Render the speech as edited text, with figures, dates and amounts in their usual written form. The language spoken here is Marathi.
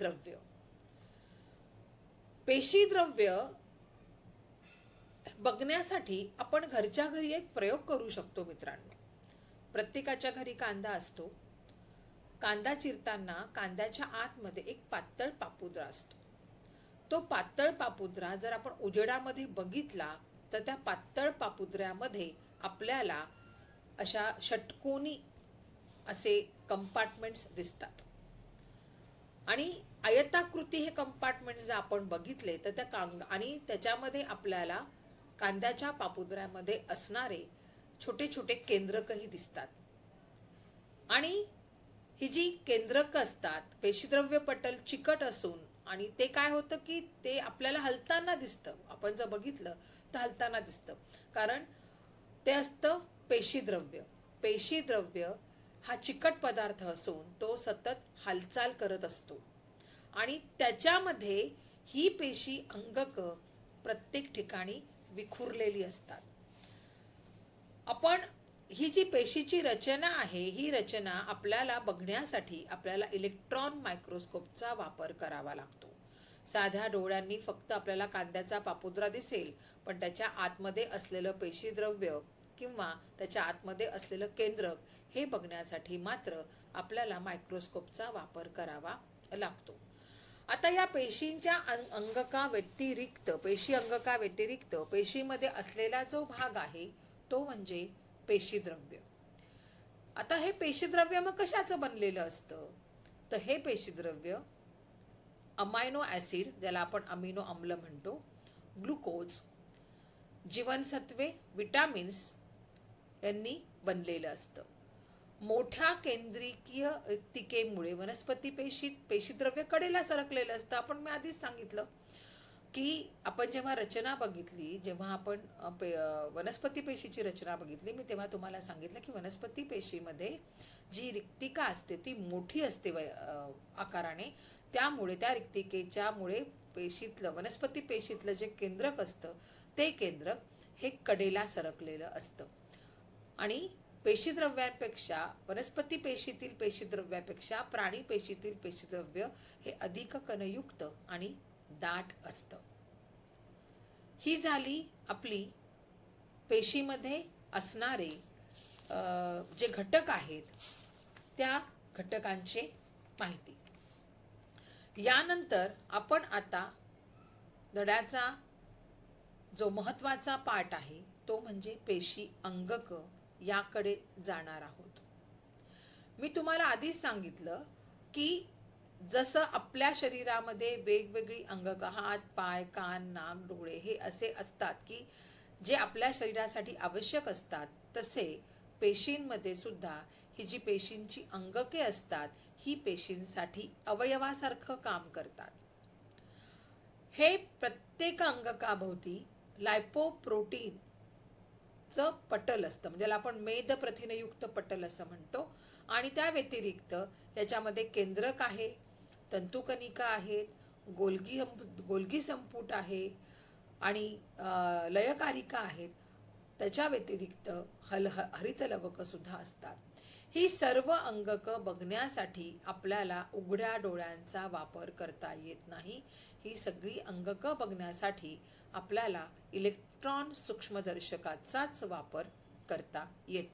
द्रव्य. पेशी द्रव्य बघण्यासाठी आपण घरच्या घरी एक प्रयोग करू शकतो मित्रांनो. प्रत्येकाच्या घरी कांदा असतो. कांदा चिरताना कांद्याच्या आतमध्ये एक पातळ पापुद्रा असतो. तो पातळ पापुद्रा जर आपण उजेडामध्ये बघितला तर त्या पातळ पापुद्र्यामध्ये आपल्याला अशा षटकोनी असे कंपार्टमेंट्स दिसतात आणि आयताकृती हे कंपार्टमेंट जर आपण बघितले तर आणि त्याच्यामध्ये आपल्याला कांद्याच्या पापुद्र्यामध्ये असणारे छोटे छोटे केंद्रकही दिसतात. आणि ही जी केंद्रक असतात, पेशीद्रव्य पटल चिकट असून आणि ते काय होतं की ते आपल्याला हलताना दिसतं. आपण जर बघितलं तर हलताना दिसतं, कारण ते असतं पेशीद्रव्य. पेशीद्रव्य हा चिकट पदार्थ असून तो सतत हालचाल करत असतो आणि त्याच्यामध्ये ही पेशी अंगक प्रत्येक ठिकाणी विखुरलेली असतात. आपण ही जी पेशीची रचना आहे, ही रचना आपल्याला बघण्यासाठी आपल्याला इलेक्ट्रॉन मायक्रोस्कोपचा वापर करावा लागतो. साध्या डोळ्यांनी फक्त आपल्याला कांद्याचा पापुद्रा दिसेल, पण त्याच्या आतमध्ये असलेलं पेशीद्रव्य किंवा त्याच्या आतमध्ये असलेलं केंद्रक हे बघण्यासाठी मात्र आपल्याला मायक्रोस्कोपचा वापर करावा लागतो. आता या पेशींच्या अंगका व्यतिरिक्त, पेशी अंगका व्यतिरिक्त पेशीमध्ये असलेला जो भाग आहे तो म्हणजे पेशीद्रव्य. आता हे पेशीद्रव्य मग कशाचं बनलेलं असतं? तर हे पेशीद्रव्य अमायनो ऍसिड, ज्याला आपण अमिनो आम्ल म्हणतो, ग्लुकोज, जीवनसत्वे, विटामिन्स यांनी बनलेलं असतं. मोठ्या केंद्रीय रिक्तिकेमुळे वनस्पती पेशीत पेशीद्रव्य कडेला सरकलेलं असतं. आपण मी आधीच सांगितलं की आपण जेव्हा रचना बघितली, जेव्हा आपण वनस्पती पेशीची रचना बघितली, मी तेव्हा तुम्हाला सांगितलं की वनस्पती पेशीमध्ये जी रिक्तिका असते ती मोठी असते आकाराने. त्यामुळे त्या रिक्तिकेच्या मुळे पेशीतलं, वनस्पती पेशीतलं जे केंद्रक असतं ते केंद्रक हे कडेला सरकलेलं असतं. आणि पेशीद्रव्यांपेक्षा, वनस्पती पेशीतील पेशीद्रव्यापेक्षा प्राणी पेशीतील पेशीद्रव्य हे अधिक कणयुक्त आणि दाट असतं. ही झाली आपली पेशीमध्ये असणारे जे घटक आहेत त्या घटकांची माहिती. यानंतर आपण आता धड्याचा जो महत्वाचा पार्ट आहे तो म्हणजे पेशी अंगक याकडे जाणार आहोत. मी तुम्हाला आधीच सांगितलं की जसं आपल्या शरीरामध्ये वेगवेगळी अंगक, हात, पाय, कान, नाक, डोळे हे असे असतात की जे आपल्या शरीरासाठी आवश्यक असतात, तसे पेशींमध्ये सुद्धा ही जी पेशींची अंगके असतात ही पेशींसाठी अवयवासारखं काम करतात. हे प्रत्येक अंगकाभोवती लायपोप्रोटीन च पटल असतं, म्हणजे आपण मेद प्रथिनयुक्त पटल असं म्हणतो. आणि त्या व्यतिरिक्त याच्यामध्ये केंद्रक आहे, तंतुकणिका आहेत, गोल्गी संपुट आहे आणि लयकारिका आहेत. त्याच्या व्यतिरिक्त हरितलवक सुद्धा असतात. ही सर्व अंगक बघण्यासाठी आपल्याला उघड्या डोळ्यांचा वापर करता येत नाही. ही सगळी अंगक बघण्यासाठी आपल्याला इलेक्ट्रॉन सूक्ष्मदर्शकाचाच वापर करता येतो.